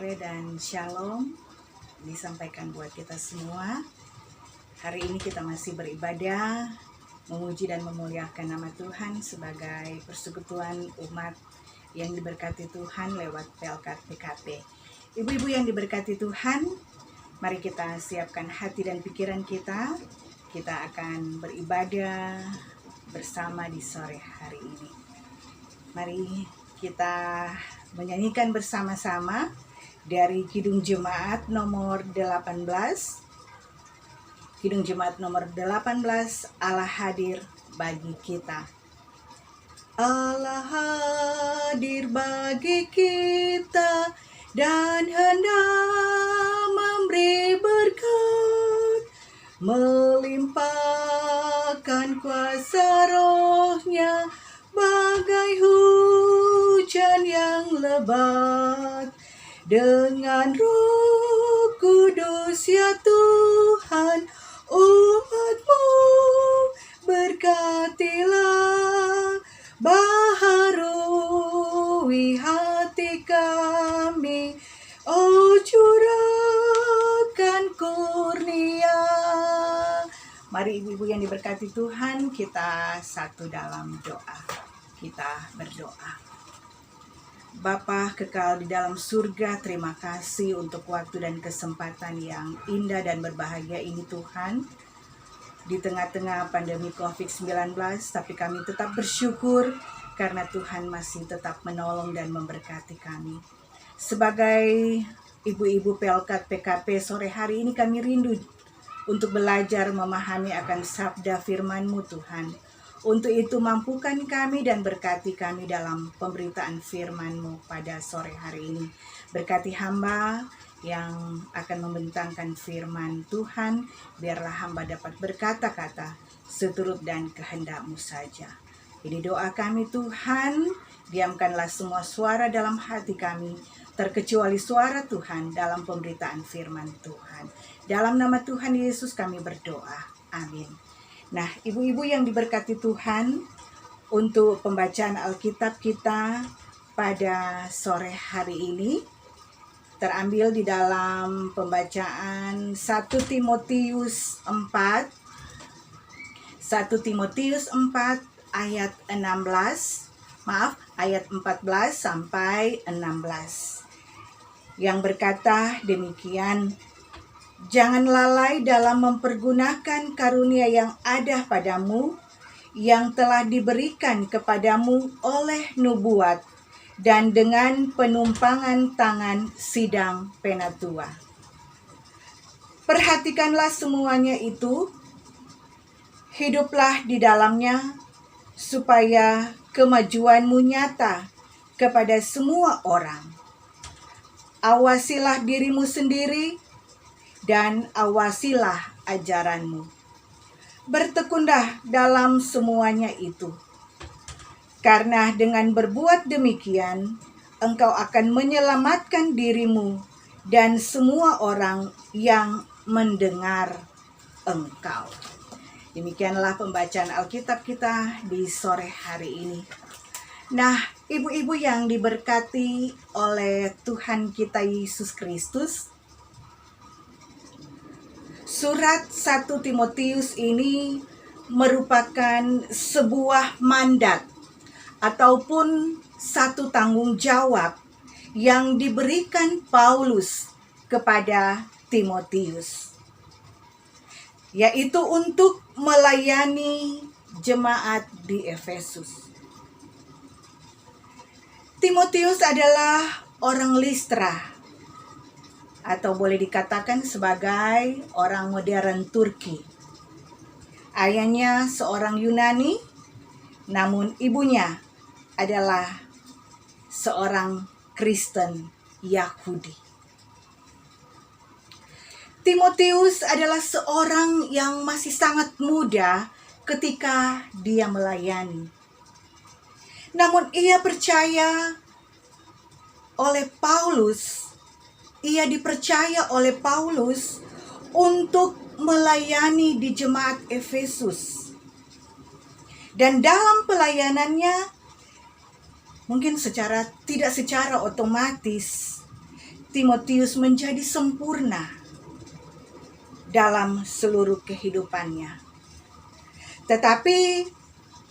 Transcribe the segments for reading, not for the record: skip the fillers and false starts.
sore dan shalom disampaikan buat kita semua. Hari ini kita masih beribadah, memuji dan memuliakan nama Tuhan sebagai persekutuan umat yang diberkati Tuhan lewat Pelkat PKP. Ibu-ibu yang diberkati Tuhan, mari kita siapkan hati dan pikiran kita. Kita akan beribadah bersama di sore hari ini. Mari kita menyanyikan bersama-sama dari Kidung Jemaat nomor 18. Kidung Jemaat nomor 18, Allah hadir bagi kita. Allah hadir bagi kita dan hendak memberi berkat, melimpahkan kuasa rohnya bagai hujan yang lebat. Dengan Roh Kudus ya Tuhan, umat-Mu berkatilah, baharui hati kami, oh curahkan kurnia. Mari ibu-ibu yang diberkati Tuhan, kita satu dalam doa. Kita berdoa. Bapa kekal di dalam surga, terima kasih untuk waktu dan kesempatan yang indah dan berbahagia ini Tuhan. Di tengah-tengah pandemi COVID-19, tapi kami tetap bersyukur karena Tuhan masih tetap menolong dan memberkati kami. Sebagai ibu-ibu Pelkat PKP, sore hari ini kami rindu untuk belajar memahami akan sabda firman-Mu Tuhan. Untuk itu mampukan kami dan berkati kami dalam pemberitaan firman-Mu pada sore hari ini. Berkati hamba yang akan membentangkan firman Tuhan, biarlah hamba dapat berkata-kata seturut dan kehendak-Mu saja. Ini doa kami Tuhan, diamkanlah semua suara dalam hati kami, terkecuali suara Tuhan dalam pemberitaan firman Tuhan. Dalam nama Tuhan Yesus kami berdoa. Amin. Nah, ibu-ibu yang diberkati Tuhan, untuk pembacaan Alkitab kita pada sore hari ini terambil di dalam pembacaan 1 Timotius 4 ayat 14 sampai 16 yang berkata demikian. Jangan lalai dalam mempergunakan karunia yang ada padamu, yang telah diberikan kepadamu oleh nubuat dan dengan penumpangan tangan sidang penatua. Perhatikanlah semuanya itu, hiduplah di dalamnya, supaya kemajuanmu nyata kepada semua orang. Awasilah dirimu sendiri, dan awasilah ajaranmu. Bertekunlah dalam semuanya itu. Karena dengan berbuat demikian, engkau akan menyelamatkan dirimu dan semua orang yang mendengar engkau. Demikianlah pembacaan Alkitab kita di sore hari ini. Nah, ibu-ibu yang diberkati oleh Tuhan kita Yesus Kristus, Surat 1 Timotius ini merupakan sebuah mandat ataupun satu tanggung jawab yang diberikan Paulus kepada Timotius, yaitu untuk melayani jemaat di Efesus. Timotius adalah orang Listra, atau boleh dikatakan sebagai orang modern Turki. Ayahnya seorang Yunani, namun ibunya adalah seorang Kristen Yahudi. Timotius adalah seorang yang masih sangat muda ketika dia melayani. Namun ia percaya oleh Paulus, ia dipercaya oleh Paulus untuk melayani di jemaat Efesus. Dan dalam pelayanannya, mungkin tidak secara otomatis, Timotius menjadi sempurna dalam seluruh kehidupannya. Tetapi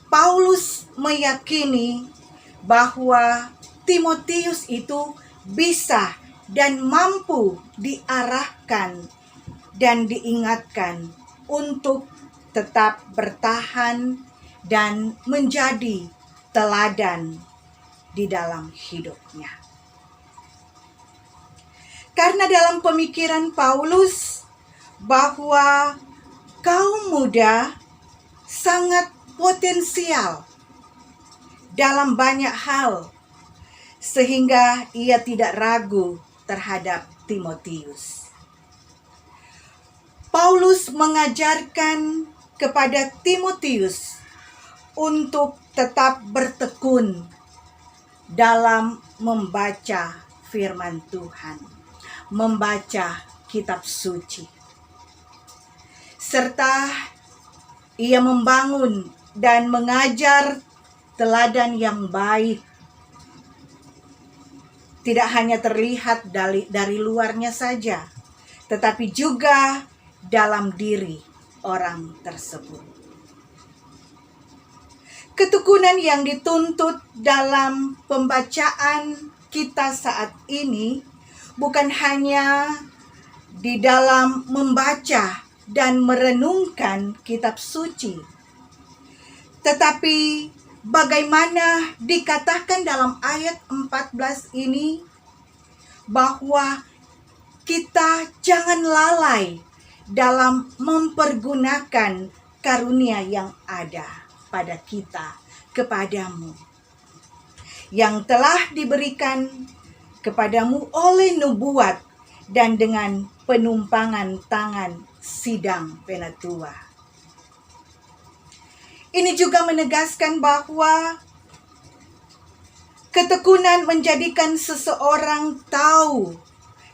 Paulus meyakini bahwa Timotius itu bisa dan mampu diarahkan dan diingatkan untuk tetap bertahan dan menjadi teladan di dalam hidupnya. Karena dalam pemikiran Paulus bahwa kaum muda sangat potensial dalam banyak hal, sehingga ia tidak ragu terhadap Timotius. Paulus mengajarkan kepada Timotius untuk tetap bertekun dalam membaca firman Tuhan, membaca kitab suci, serta ia membangun dan mengajar teladan yang baik, tidak hanya terlihat dari luarnya saja, tetapi juga dalam diri orang tersebut. Ketekunan yang dituntut dalam pembacaan kita saat ini bukan hanya di dalam membaca dan merenungkan kitab suci, tetapi bagaimana dikatakan dalam ayat 14 ini bahwa kita jangan lalai dalam mempergunakan karunia yang ada pada kita, kepadamu, yang telah diberikan kepadamu oleh nubuat dan dengan penumpangan tangan sidang penatua. Ini juga menegaskan bahwa ketekunan menjadikan seseorang tahu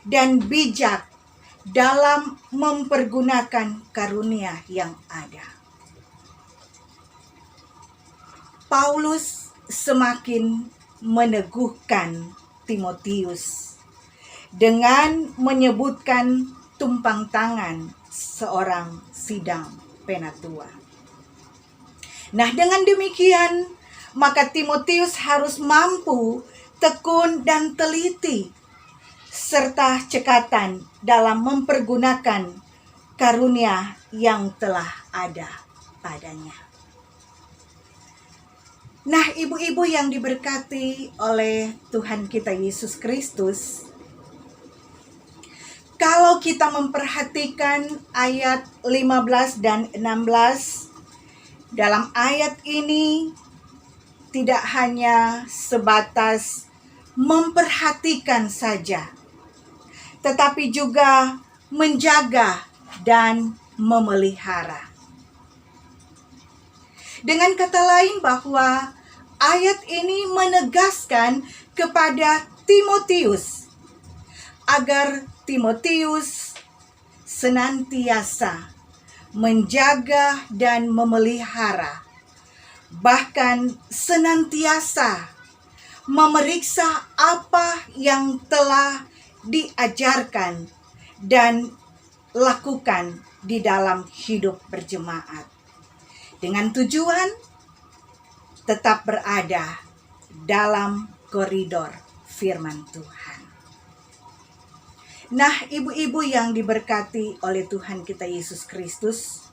dan bijak dalam mempergunakan karunia yang ada. Paulus semakin meneguhkan Timotius dengan menyebutkan tumpang tangan seorang sidang penatua. Nah, dengan demikian, maka Timotius harus mampu, tekun dan teliti, serta cekatan dalam mempergunakan karunia yang telah ada padanya. Nah, ibu-ibu yang diberkati oleh Tuhan kita Yesus Kristus, kalau kita memperhatikan ayat 15 dan 16, dalam ayat ini tidak hanya sebatas memperhatikan saja, tetapi juga menjaga dan memelihara. Dengan kata lain bahwa ayat ini menegaskan kepada Timotius agar Timotius senantiasa menjaga dan memelihara, bahkan senantiasa memeriksa apa yang telah diajarkan dan lakukan di dalam hidup berjemaat, dengan tujuan tetap berada dalam koridor firman Tuhan. Nah, ibu-ibu yang diberkati oleh Tuhan kita Yesus Kristus,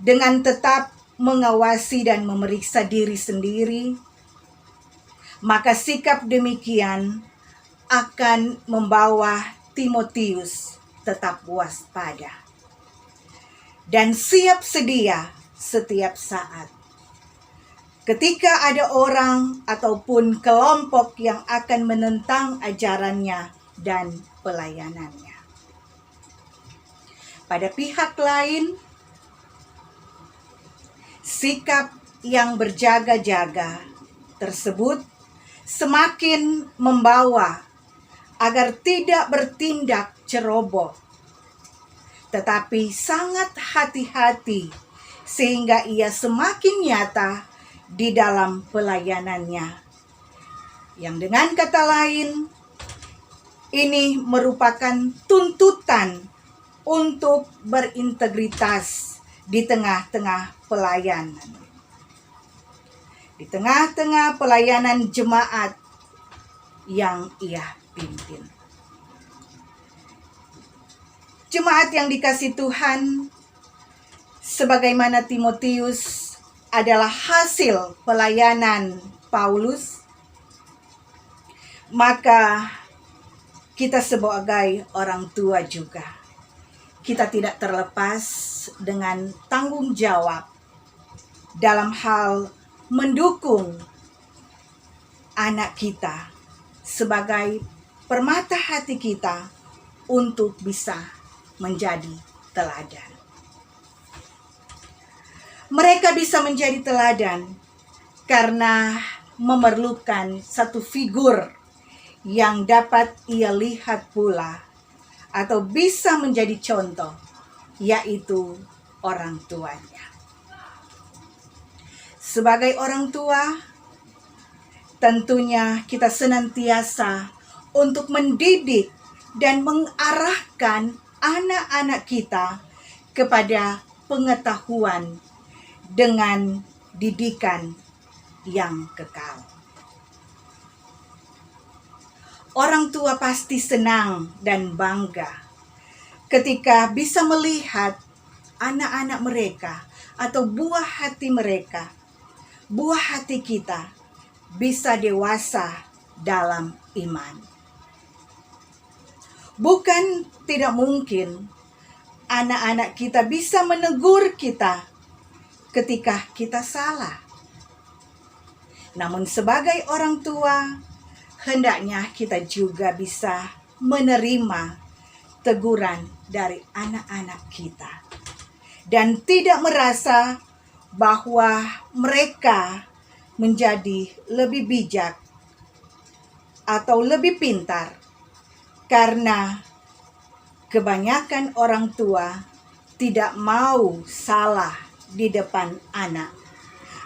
dengan tetap mengawasi dan memeriksa diri sendiri, maka sikap demikian akan membawa Timotius tetap waspada dan siap sedia setiap saat ketika ada orang ataupun kelompok yang akan menentang ajarannya dan pelayanannya. Pada pihak lain, sikap yang berjaga-jaga tersebut semakin membawa agar tidak bertindak ceroboh, tetapi sangat hati-hati sehingga ia semakin nyata di dalam pelayanannya, yang dengan kata lain Ini merupakan tuntutan untuk berintegritas di tengah-tengah pelayanan. Di tengah-tengah pelayanan jemaat yang ia pimpin. Jemaat yang dikasihi Tuhan, sebagaimana Timotius adalah hasil pelayanan Paulus, maka kita sebagai orang tua juga, kita tidak terlepas dengan tanggung jawab dalam hal mendukung anak kita sebagai permata hati kita untuk bisa menjadi teladan. Mereka bisa menjadi teladan karena memerlukan satu figur yang dapat ia lihat pula atau bisa menjadi contoh, yaitu orang tuanya. Sebagai orang tua, tentunya kita senantiasa untuk mendidik dan mengarahkan anak-anak kita kepada pengetahuan dengan didikan yang kekal. Orang tua pasti senang dan bangga ketika bisa melihat anak-anak mereka atau buah hati mereka, buah hati kita bisa dewasa dalam iman. Bukan tidak mungkin anak-anak kita bisa menegur kita ketika kita salah. Namun sebagai orang tua, hendaknya kita juga bisa menerima teguran dari anak-anak kita. Dan tidak merasa bahwa mereka menjadi lebih bijak atau lebih pintar. Karena kebanyakan orang tua tidak mau salah di depan anak.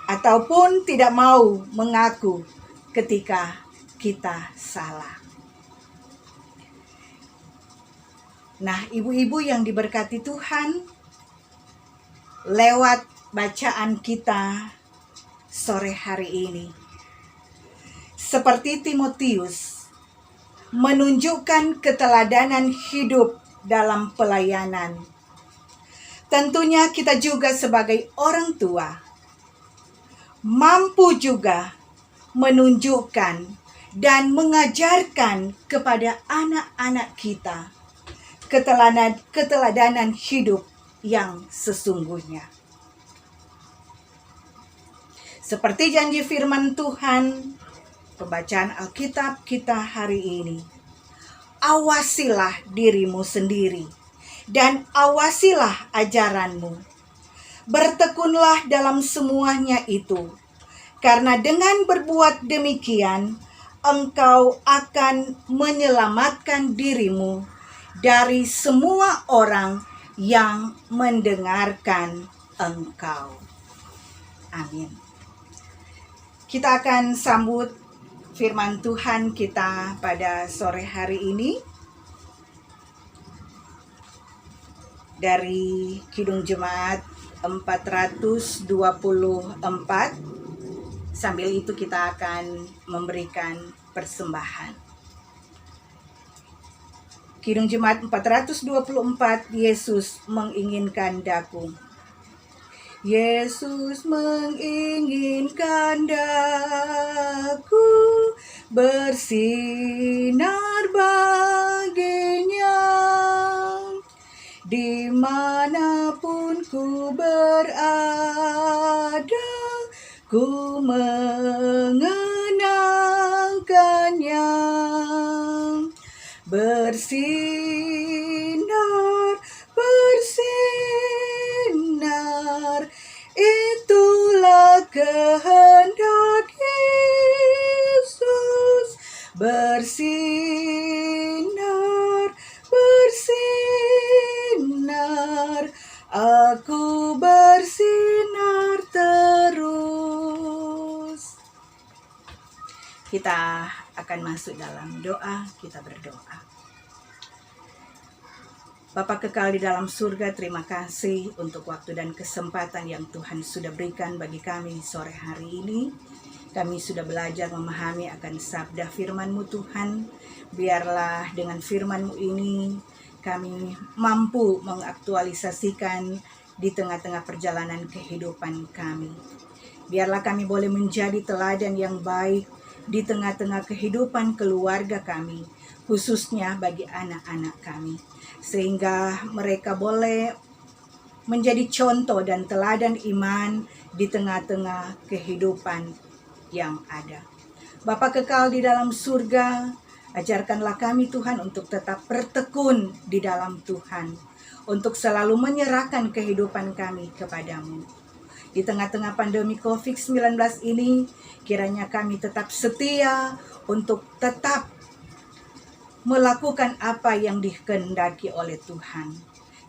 Ataupun tidak mau mengaku ketika kita salah. Nah, ibu-ibu yang diberkati Tuhan, lewat bacaan kita sore hari ini, seperti Timotius, menunjukkan keteladanan hidup dalam pelayanan. Tentunya kita juga sebagai orang tua, mampu juga menunjukkan dan mengajarkan kepada anak-anak kita keteladanan hidup yang sesungguhnya. Seperti janji firman Tuhan, pembacaan Alkitab kita hari ini, awasilah dirimu sendiri dan awasilah ajaranmu. Bertekunlah dalam semuanya itu, karena dengan berbuat demikian, engkau akan menyelamatkan dirimu dari semua orang yang mendengarkan engkau. Amin. Kita akan sambut firman Tuhan kita pada sore hari ini dari Kidung Jemaat 424. Sambil itu kita akan memberikan persembahan. Kidung Jemaat 424, Yesus menginginkan daku. Yesus menginginkan daku bersinar baginya. Dimanapun ku berada, ku mengenangkannya. Bersinar, bersinar, itulah kehendak Yesus. Bersinar, bersinar, aku bersinar terus. Kita akan masuk dalam doa, kita berdoa. Bapa kekal di dalam surga, terima kasih untuk waktu dan kesempatan yang Tuhan sudah berikan bagi kami sore hari ini. Kami sudah belajar memahami akan sabda firman-Mu Tuhan. Biarlah dengan firman-Mu ini kami mampu mengaktualisasikan di tengah-tengah perjalanan kehidupan kami. Biarlah kami boleh menjadi teladan yang baik di tengah-tengah kehidupan keluarga kami, khususnya bagi anak-anak kami. Sehingga mereka boleh menjadi contoh dan teladan iman di tengah-tengah kehidupan yang ada. Bapa kekal di dalam surga, ajarkanlah kami Tuhan untuk tetap bertekun di dalam Tuhan, untuk selalu menyerahkan kehidupan kami kepadamu. Di tengah-tengah pandemi COVID-19 ini, kiranya kami tetap setia untuk tetap melakukan apa yang dikehendaki oleh Tuhan.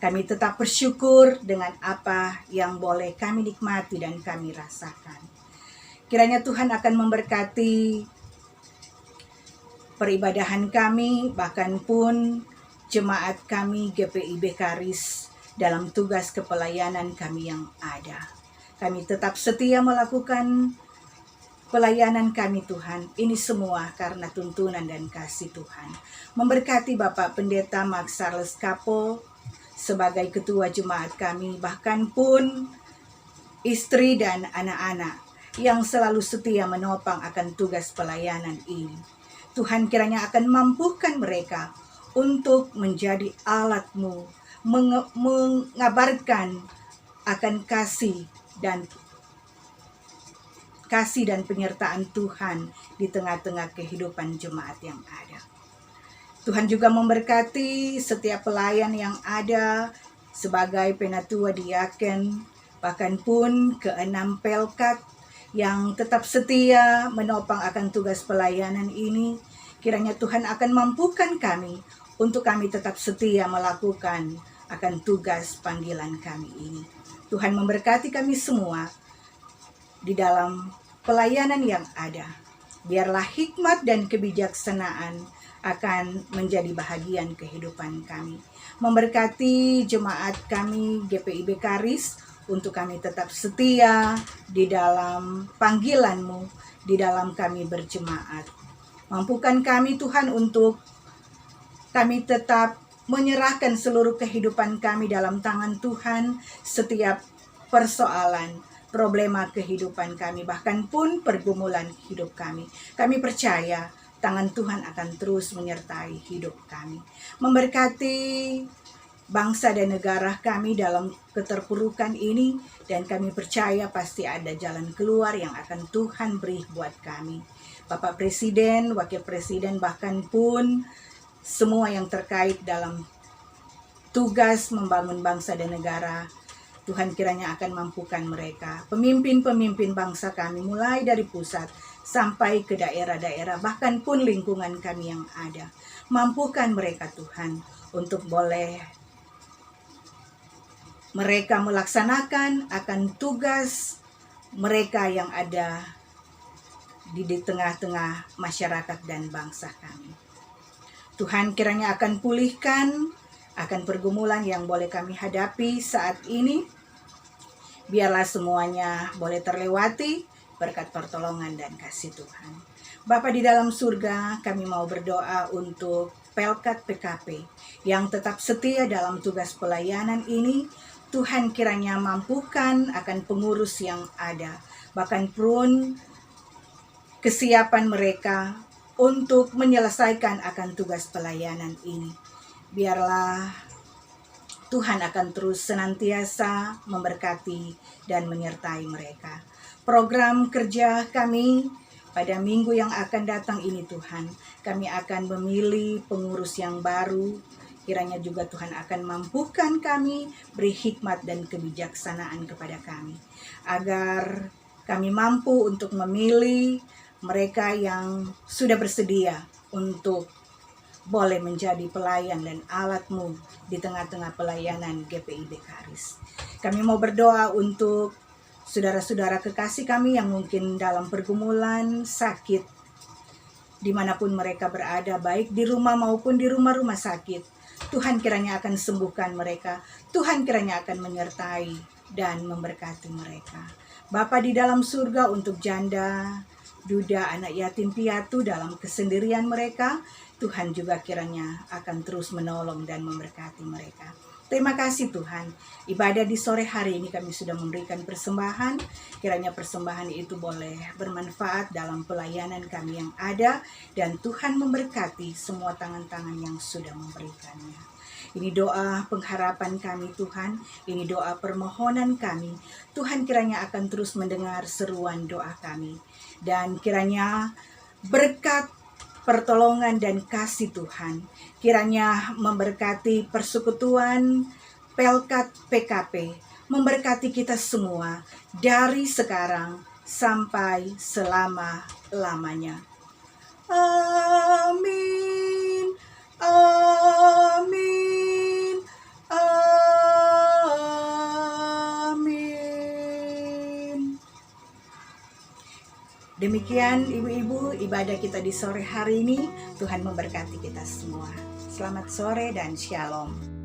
Kami tetap bersyukur dengan apa yang boleh kami nikmati dan kami rasakan. Kiranya Tuhan akan memberkati peribadahan kami, bahkan pun jemaat kami GPIB Karis dalam tugas kepelayanan kami yang ada. Kami tetap setia melakukan pelayanan kami Tuhan, ini semua karena tuntunan dan kasih Tuhan. Memberkati Bapak Pendeta Max Charles Kapo sebagai ketua jemaat kami, bahkan pun istri dan anak-anak yang selalu setia menopang akan tugas pelayanan ini. Tuhan kiranya akan mampukan mereka untuk menjadi alat-Mu, mengabarkan akan kasih dan penyertaan Tuhan di tengah-tengah kehidupan jemaat yang ada. Tuhan juga memberkati setiap pelayan yang ada sebagai penatua diaken, bahkan pun ke-6 pelkat yang tetap setia menopang akan tugas pelayanan ini. Kiranya Tuhan akan mampukan kami untuk kami tetap setia melakukan akan tugas panggilan kami ini. Tuhan memberkati kami semua di dalam pelayanan yang ada. Biarlah hikmat dan kebijaksanaan akan menjadi bahagian kehidupan kami. Memberkati jemaat kami GPIB Karis untuk kami tetap setia di dalam panggilan-Mu, di dalam kami berjemaat. Mampukan kami Tuhan untuk kami tetap menyerahkan seluruh kehidupan kami dalam tangan Tuhan, setiap persoalan, problema kehidupan kami, bahkan pun pergumulan hidup kami. Kami percaya tangan Tuhan akan terus menyertai hidup kami. Memberkati bangsa dan negara kami dalam keterpurukan ini, dan kami percaya pasti ada jalan keluar yang akan Tuhan beri buat kami. Bapak Presiden, Wakil Presiden, bahkan pun semua yang terkait dalam tugas membangun bangsa dan negara, Tuhan kiranya akan mampukan mereka. Pemimpin-pemimpin bangsa kami mulai dari pusat sampai ke daerah-daerah, bahkan pun lingkungan kami yang ada. Mampukan mereka Tuhan untuk boleh mereka melaksanakan akan tugas mereka yang ada di tengah-tengah masyarakat dan bangsa kami. Tuhan kiranya akan pulihkan akan pergumulan yang boleh kami hadapi saat ini. Biarlah semuanya boleh terlewati berkat pertolongan dan kasih Tuhan. Bapa di dalam surga, kami mau berdoa untuk Pelkat PKP yang tetap setia dalam tugas pelayanan ini. Tuhan kiranya mampukan akan pengurus yang ada, bahkan pun kesiapan mereka untuk menyelesaikan akan tugas pelayanan ini. Biarlah Tuhan akan terus senantiasa memberkati dan menyertai mereka. Program kerja kami pada minggu yang akan datang ini Tuhan, kami akan memilih pengurus yang baru. Kiranya juga Tuhan akan mampukan kami, beri hikmat dan kebijaksanaan kepada kami, agar kami mampu untuk memilih mereka yang sudah bersedia untuk boleh menjadi pelayan dan alat-Mu di tengah-tengah pelayanan GPIB Karis. Kami mau berdoa untuk saudara-saudara kekasih kami yang mungkin dalam pergumulan, sakit, dimanapun mereka berada, baik di rumah maupun di rumah-rumah sakit. Tuhan kiranya akan sembuhkan mereka. Tuhan kiranya akan menyertai dan memberkati mereka. Bapa di dalam surga, untuk janda, duda, anak yatim piatu dalam kesendirian mereka, Tuhan juga kiranya akan terus menolong dan memberkati mereka. Terima kasih Tuhan, ibadah di sore hari ini kami sudah memberikan persembahan. Kiranya persembahan itu boleh bermanfaat dalam pelayanan kami yang ada, dan Tuhan memberkati semua tangan-tangan yang sudah memberikannya. Ini doa pengharapan kami Tuhan, ini doa permohonan kami. Tuhan kiranya akan terus mendengar seruan doa kami. Dan kiranya berkat pertolongan dan kasih Tuhan kiranya memberkati persekutuan Pelkat PKP, memberkati kita semua dari sekarang sampai selama-lamanya. Amin, amin, amin. Demikian ibu-ibu ibadah kita di sore hari ini. Tuhan memberkati kita semua. Selamat sore dan shalom.